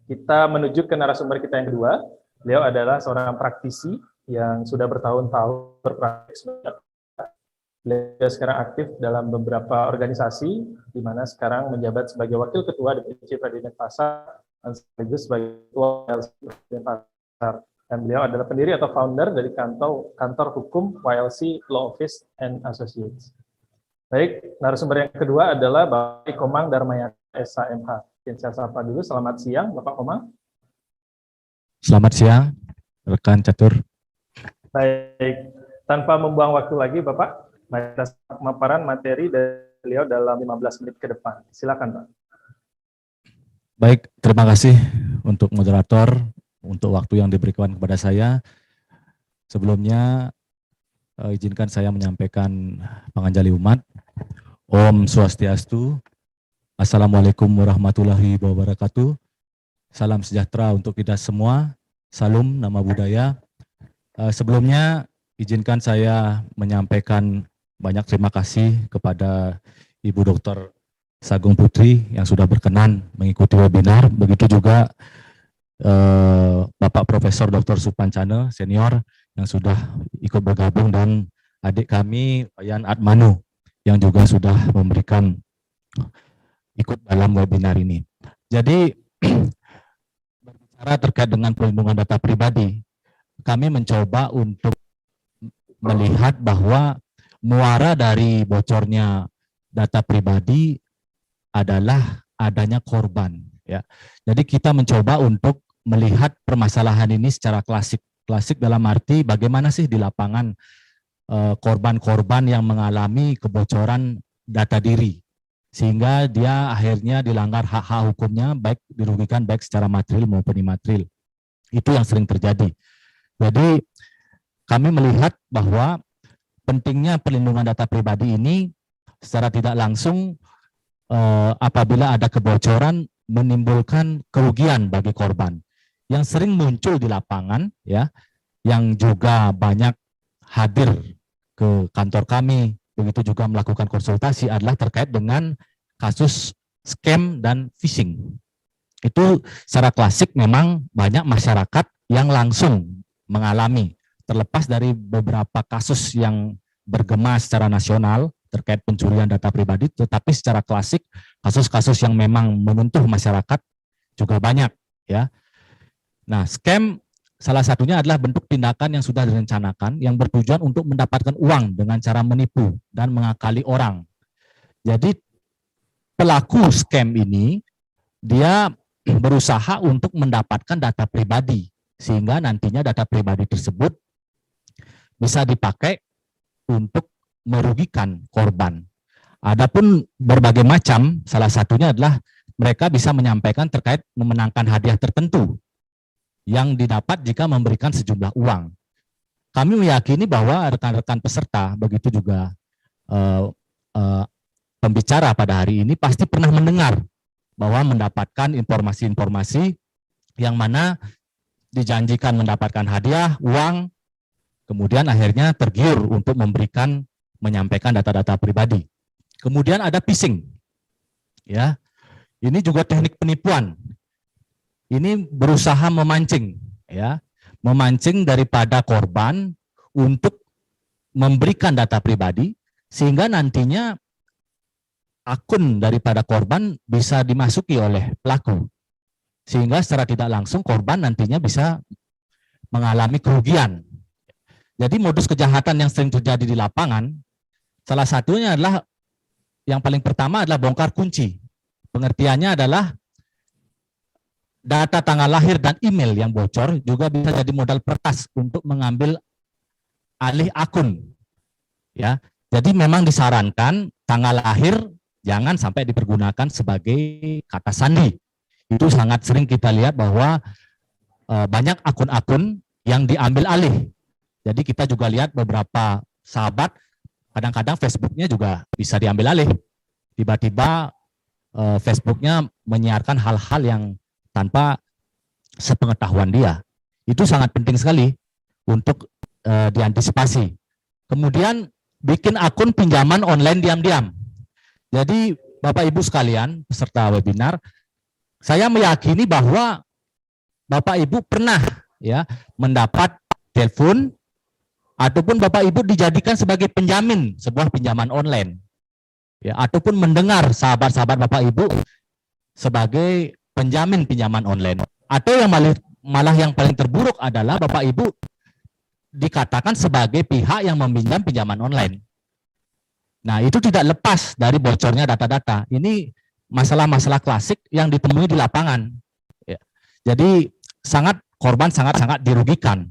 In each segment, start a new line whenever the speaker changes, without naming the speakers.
Kita menuju ke narasumber kita yang kedua. Beliau adalah seorang praktisi yang sudah bertahun-tahun berpraktik. Beliau sekarang aktif dalam beberapa organisasi, di mana sekarang menjabat sebagai Wakil Ketua DPC Pradenat Pasar dan sekaligus sebagai Ketua YLC Pradenat Pasar. Dan beliau adalah pendiri atau founder dari kantor hukum YLC Law Office and Associates. Baik, narasumber yang kedua adalah Bapak Komang Darmayana SHMH. Saya sapa dulu, selamat siang Bapak Komang.
Selamat siang, rekan catur.
Baik, tanpa membuang waktu lagi Bapak, pemaparan materi dari beliau dalam 15 menit ke depan. Silakan Pak.
Baik, terima kasih untuk moderator, untuk waktu yang diberikan kepada saya. Sebelumnya, izinkan saya menyampaikan panganjali umat. Om Swastiastu, Assalamualaikum warahmatullahi wabarakatuh. Salam sejahtera untuk kita semua. Salam nama budaya. Sebelumnya, izinkan saya menyampaikan banyak terima kasih kepada Ibu Dr. Sagung Putri yang sudah berkenan mengikuti webinar. Begitu juga Bapak Profesor Dr. Supancana senior yang sudah ikut bergabung, dan adik kami Yan Atmanu yang juga sudah memberikan ikut dalam webinar ini. Jadi berbicara terkait dengan perlindungan data pribadi, kami mencoba untuk melihat bahwa muara dari bocornya data pribadi adalah adanya korban. Ya, jadi kita mencoba untuk melihat permasalahan ini secara klasik. Klasik dalam arti bagaimana sih di lapangan korban-korban yang mengalami kebocoran data diri, sehingga dia akhirnya dilanggar hak-hak hukumnya, baik dirugikan baik secara material maupun imaterial. Itu yang sering terjadi. Jadi kami melihat bahwa pentingnya perlindungan data pribadi ini secara tidak langsung apabila ada kebocoran menimbulkan kerugian bagi korban. Yang sering muncul di lapangan, ya, yang juga banyak hadir ke kantor kami, begitu juga melakukan konsultasi, adalah terkait dengan kasus scam dan phishing. Itu secara klasik memang banyak masyarakat yang langsung mengalami, terlepas dari beberapa kasus yang bergema secara nasional terkait pencurian data pribadi, tetapi secara klasik kasus-kasus yang memang menyentuh masyarakat juga banyak, ya. Nah, scam salah satunya adalah bentuk tindakan yang sudah direncanakan yang bertujuan untuk mendapatkan uang dengan cara menipu dan mengakali orang. Jadi pelaku scam ini dia berusaha untuk mendapatkan data pribadi, sehingga nantinya data pribadi tersebut bisa dipakai untuk merugikan korban. Adapun berbagai macam, salah satunya adalah mereka bisa menyampaikan terkait memenangkan hadiah tertentu yang didapat jika memberikan sejumlah uang. Kami meyakini bahwa rekan-rekan peserta, begitu juga pembicara pada hari ini pasti pernah mendengar bahwa mendapatkan informasi-informasi yang mana dijanjikan mendapatkan hadiah, uang, kemudian akhirnya tergiur untuk menyampaikan data-data pribadi. Kemudian ada phishing. Ya. Ini juga teknik penipuan. Ini berusaha memancing, ya, memancing daripada korban untuk memberikan data pribadi, sehingga nantinya akun daripada korban bisa dimasuki oleh pelaku, sehingga secara tidak langsung korban nantinya bisa mengalami kerugian. Jadi modus kejahatan yang sering terjadi di lapangan, salah satunya adalah, yang paling pertama adalah bongkar kunci. Pengertiannya adalah data tanggal lahir dan email yang bocor juga bisa jadi modal pertas untuk mengambil alih akun. Ya, jadi memang disarankan tanggal lahir jangan sampai dipergunakan sebagai kata sandi. Itu sangat sering kita lihat bahwa banyak akun-akun yang diambil alih. Jadi kita juga lihat beberapa sahabat kadang-kadang Facebooknya juga bisa diambil alih. Tiba-tiba Facebooknya menyiarkan hal-hal yang tanpa sepengetahuan dia. Itu sangat penting sekali untuk diantisipasi. Kemudian bikin akun pinjaman online diam-diam. Jadi Bapak Ibu sekalian peserta webinar, saya meyakini bahwa Bapak Ibu pernah ya mendapat telepon ataupun Bapak Ibu dijadikan sebagai penjamin sebuah pinjaman online, ya, ataupun mendengar sahabat-sahabat Bapak Ibu sebagai penjamin pinjaman online, atau yang malah yang paling terburuk adalah Bapak Ibu dikatakan sebagai pihak yang meminjam pinjaman online. Nah, itu tidak lepas dari bocornya data-data. Ini masalah-masalah klasik yang ditemui di lapangan. Ya. Jadi korban sangat-sangat dirugikan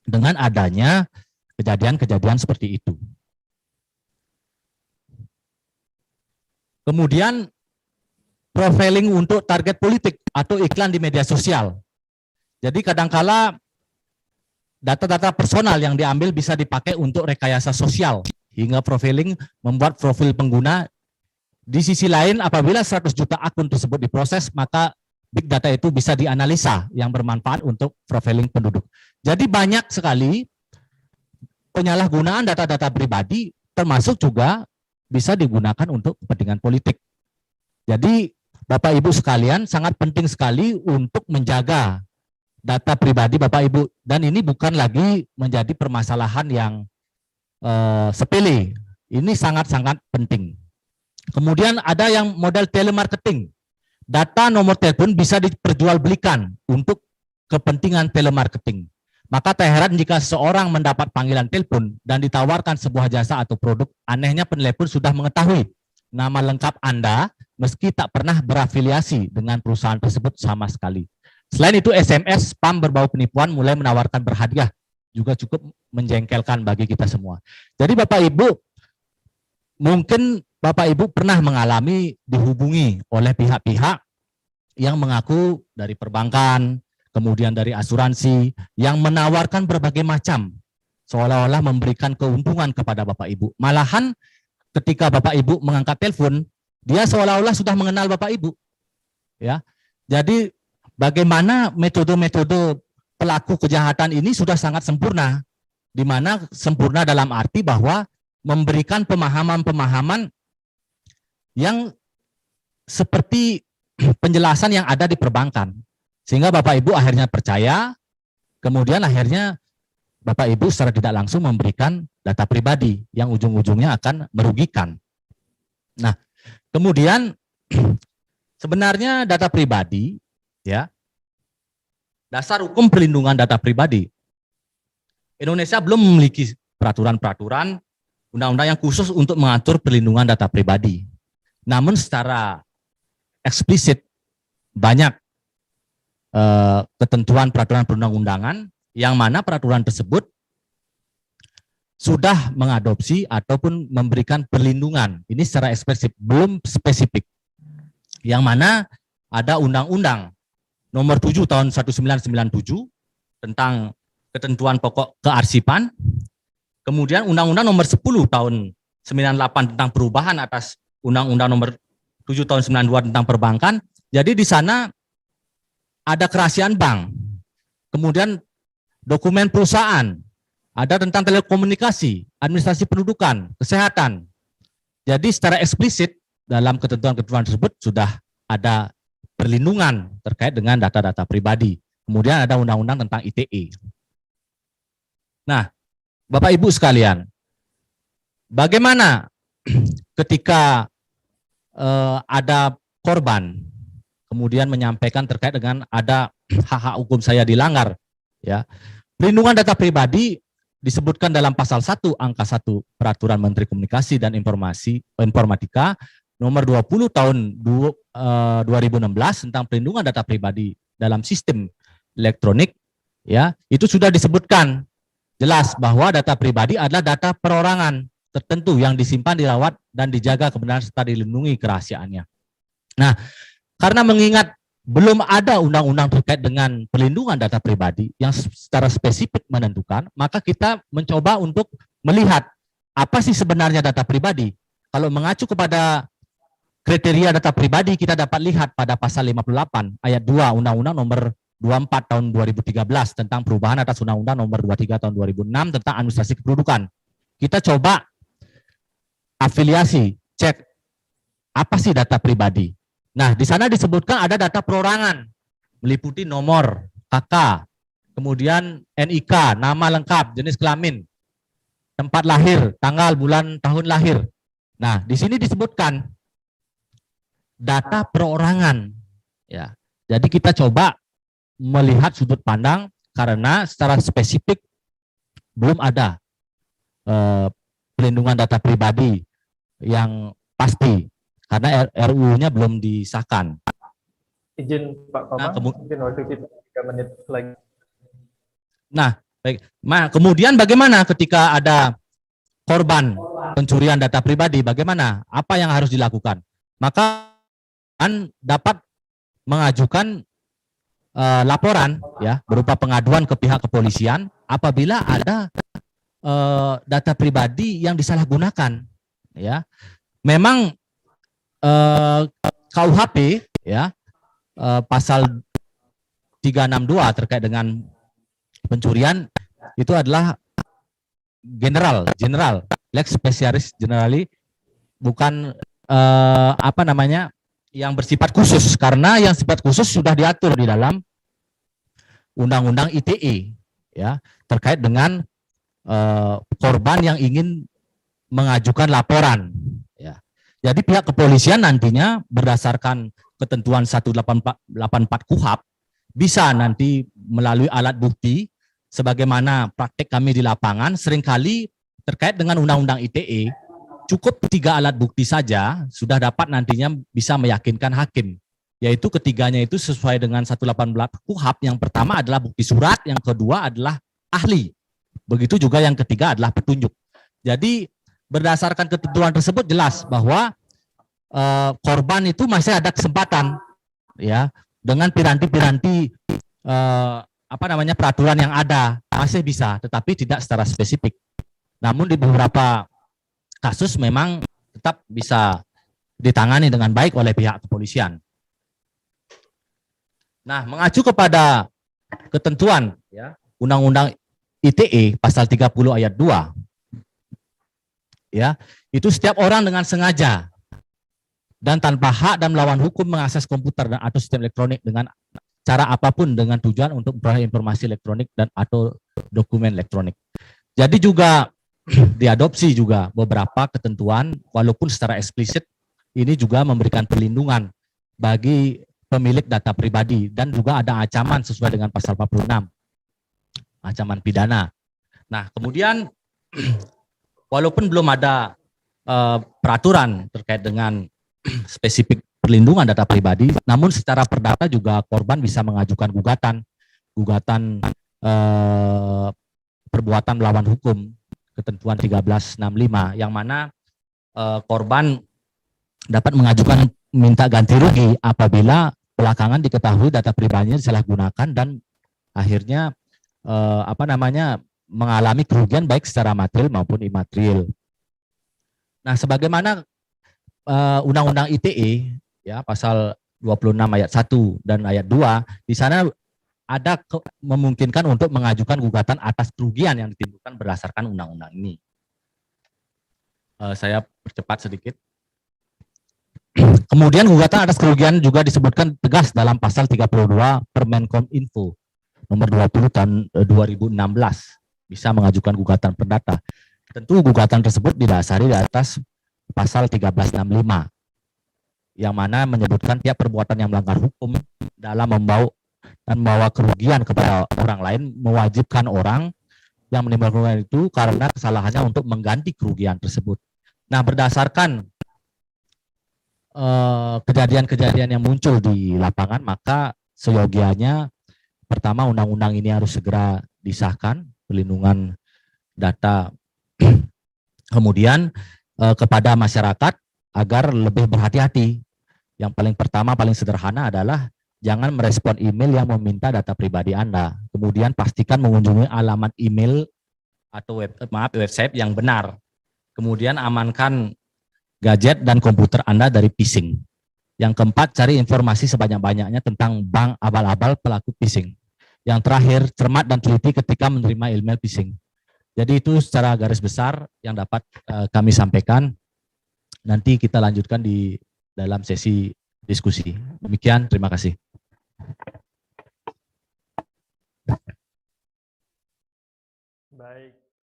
dengan adanya kejadian-kejadian seperti itu. Kemudian profiling untuk target politik atau iklan di media sosial. Jadi kadangkala data-data personal yang diambil bisa dipakai untuk rekayasa sosial hingga profiling membuat profil pengguna. Di sisi lain, apabila 100 juta akun tersebut diproses, maka big data itu bisa dianalisa yang bermanfaat untuk profiling penduduk. Jadi banyak sekali penyalahgunaan data-data pribadi, termasuk juga bisa digunakan untuk kepentingan politik. Jadi Bapak Ibu sekalian, sangat penting sekali untuk menjaga data pribadi Bapak Ibu. Dan ini bukan lagi menjadi permasalahan yang sepele. Ini sangat-sangat penting. Kemudian ada yang model telemarketing. Data nomor telepon bisa diperjualbelikan untuk kepentingan telemarketing. Maka tak heran jika seseorang mendapat panggilan telepon dan ditawarkan sebuah jasa atau produk, anehnya penelepon sudah mengetahui nama lengkap Anda meski tak pernah berafiliasi dengan perusahaan tersebut sama sekali. Selain itu, SMS spam berbau penipuan mulai menawarkan berhadiah, juga cukup menjengkelkan bagi kita semua. Jadi Bapak Ibu, mungkin Bapak Ibu pernah mengalami dihubungi oleh pihak-pihak yang mengaku dari perbankan, kemudian dari asuransi, yang menawarkan berbagai macam, seolah-olah memberikan keuntungan kepada Bapak Ibu. Malahan ketika Bapak Ibu mengangkat telepon, dia seolah-olah sudah mengenal Bapak Ibu. Ya, jadi bagaimana metode-metode pelaku kejahatan ini sudah sangat sempurna, di mana sempurna dalam arti bahwa memberikan pemahaman-pemahaman yang seperti penjelasan yang ada di perbankan. Sehingga Bapak Ibu akhirnya percaya, kemudian akhirnya Bapak Ibu secara tidak langsung memberikan data pribadi yang ujung-ujungnya akan merugikan. Nah, kemudian sebenarnya data pribadi, ya, dasar hukum perlindungan data pribadi. Indonesia belum memiliki peraturan-peraturan undang-undang yang khusus untuk mengatur perlindungan data pribadi. Namun secara eksplisit banyak ketentuan peraturan perundang-undangan yang mana peraturan tersebut sudah mengadopsi ataupun memberikan perlindungan. Ini secara eksplisit, belum spesifik. Yang mana ada Undang-Undang Nomor 7 tahun 1997 tentang ketentuan pokok kearsipan. Kemudian Undang-Undang Nomor 10 tahun 98 tentang perubahan atas Undang-Undang Nomor 7 tahun 92 tentang perbankan. Jadi di sana ada kerahasiaan bank. Kemudian dokumen perusahaan, ada tentang telekomunikasi, administrasi pendudukan, kesehatan. Jadi secara eksplisit dalam ketentuan-ketentuan tersebut sudah ada perlindungan terkait dengan data-data pribadi. Kemudian ada undang-undang tentang ITE. Nah, Bapak Ibu sekalian, bagaimana ketika ada korban kemudian menyampaikan terkait dengan ada hak-hak hukum saya dilanggar, ya. Perlindungan data pribadi disebutkan dalam pasal 1 angka 1 Peraturan Menteri Komunikasi dan Informatika nomor 20 tahun 2016 tentang perlindungan data pribadi dalam sistem elektronik, ya. Itu sudah disebutkan jelas bahwa data pribadi adalah data perorangan tertentu yang disimpan, dirawat, dan dijaga kebenaran serta dilindungi kerahasiaannya. Nah, karena mengingat belum ada undang-undang terkait dengan perlindungan data pribadi yang secara spesifik menentukan, maka kita mencoba untuk melihat apa sih sebenarnya data pribadi. Kalau mengacu kepada kriteria data pribadi, kita dapat lihat pada pasal 58 ayat 2 Undang-Undang Nomor 24 tahun 2013 tentang perubahan atas Undang-Undang Nomor 23 tahun 2006 tentang administrasi kependudukan. Kita coba afiliasi, cek apa sih data pribadi. Nah, di sana disebutkan ada data perorangan, meliputi nomor KK, kemudian NIK, nama lengkap, jenis kelamin, tempat lahir, tanggal, bulan, tahun lahir. Nah, di sini disebutkan data perorangan. Ya, jadi kita coba melihat sudut pandang karena secara spesifik belum ada pelindungan data pribadi yang pasti karena RUU-nya belum disahkan.
Izin Pak Komang, mungkin waktu kita 3 menit lagi.
Nah, baik. Nah, kemudian bagaimana ketika ada korban pencurian data pribadi? Bagaimana? Apa yang harus dilakukan? Maka dapat mengajukan laporan ya berupa pengaduan ke pihak kepolisian apabila ada data pribadi yang disalahgunakan. Ya, memang KUHP ya pasal 362 terkait dengan pencurian itu adalah general lex specialis generali, bukan apa namanya yang bersifat khusus, karena yang sifat khusus sudah diatur di dalam Undang-Undang ITE ya terkait dengan korban yang ingin mengajukan laporan ya. Jadi pihak kepolisian nantinya berdasarkan ketentuan 184 KUHP bisa nanti melalui alat bukti sebagaimana praktek kami di lapangan seringkali terkait dengan Undang-Undang ITE cukup 3 alat bukti saja sudah dapat nantinya bisa meyakinkan hakim, yaitu ketiganya itu sesuai dengan 184 KUHP. Yang pertama adalah bukti surat, yang kedua adalah ahli, begitu juga yang ketiga adalah petunjuk. Jadi berdasarkan ketentuan tersebut jelas bahwa korban itu masih ada kesempatan ya dengan piranti-piranti apa namanya peraturan yang ada masih bisa, tetapi tidak secara spesifik. Namun di beberapa kasus memang tetap bisa ditangani dengan baik oleh pihak kepolisian. Nah, mengacu kepada ketentuan ya Undang-Undang ITE pasal 30 ayat 2 ya, itu setiap orang dengan sengaja dan tanpa hak dan melawan hukum mengakses komputer dan atau sistem elektronik dengan cara apapun dengan tujuan untuk memperoleh informasi elektronik dan atau dokumen elektronik. Jadi juga diadopsi juga beberapa ketentuan walaupun secara eksplisit ini juga memberikan perlindungan bagi pemilik data pribadi dan juga ada ancaman sesuai dengan pasal 46 ancaman pidana. Nah, kemudian walaupun belum ada peraturan terkait dengan spesifik perlindungan data pribadi, namun secara perdata juga korban bisa mengajukan gugatan perbuatan melawan hukum ketentuan 1365 yang mana korban dapat mengajukan minta ganti rugi apabila belakangan diketahui data pribadinya disalahgunakan dan akhirnya apa namanya mengalami kerugian baik secara material maupun imaterial. Nah, sebagaimana Undang-Undang ITE ya pasal 26 ayat 1 dan ayat 2 di sana ada memungkinkan untuk mengajukan gugatan atas kerugian yang ditimbulkan berdasarkan undang-undang ini. Saya percepat sedikit. Kemudian gugatan atas kerugian juga disebutkan tegas dalam pasal 32 Permenkominfo nomor 20 tahun 2016 bisa mengajukan gugatan perdata. Tentu gugatan tersebut didasari di atas pasal 1365 yang mana menyebutkan tiap perbuatan yang melanggar hukum dalam membawa kerugian kepada orang lain mewajibkan orang yang menimbulkan kerugian itu karena kesalahannya untuk mengganti kerugian tersebut. Nah, berdasarkan kejadian-kejadian yang muncul di lapangan, maka seyogianya pertama undang-undang ini harus segera disahkan, perlindungan data. Kemudian kepada masyarakat agar lebih berhati-hati. Yang paling pertama, paling sederhana adalah jangan merespon email yang meminta data pribadi Anda. Kemudian pastikan mengunjungi alamat email atau website yang benar. Kemudian amankan gadget dan komputer Anda dari phishing. Yang keempat, cari informasi sebanyak-banyaknya tentang bank abal-abal pelaku phishing. Yang terakhir, cermat dan teliti ketika menerima email phishing. Jadi itu secara garis besar yang dapat kami sampaikan. Nanti kita lanjutkan di dalam sesi diskusi. Demikian, terima kasih.
Baik,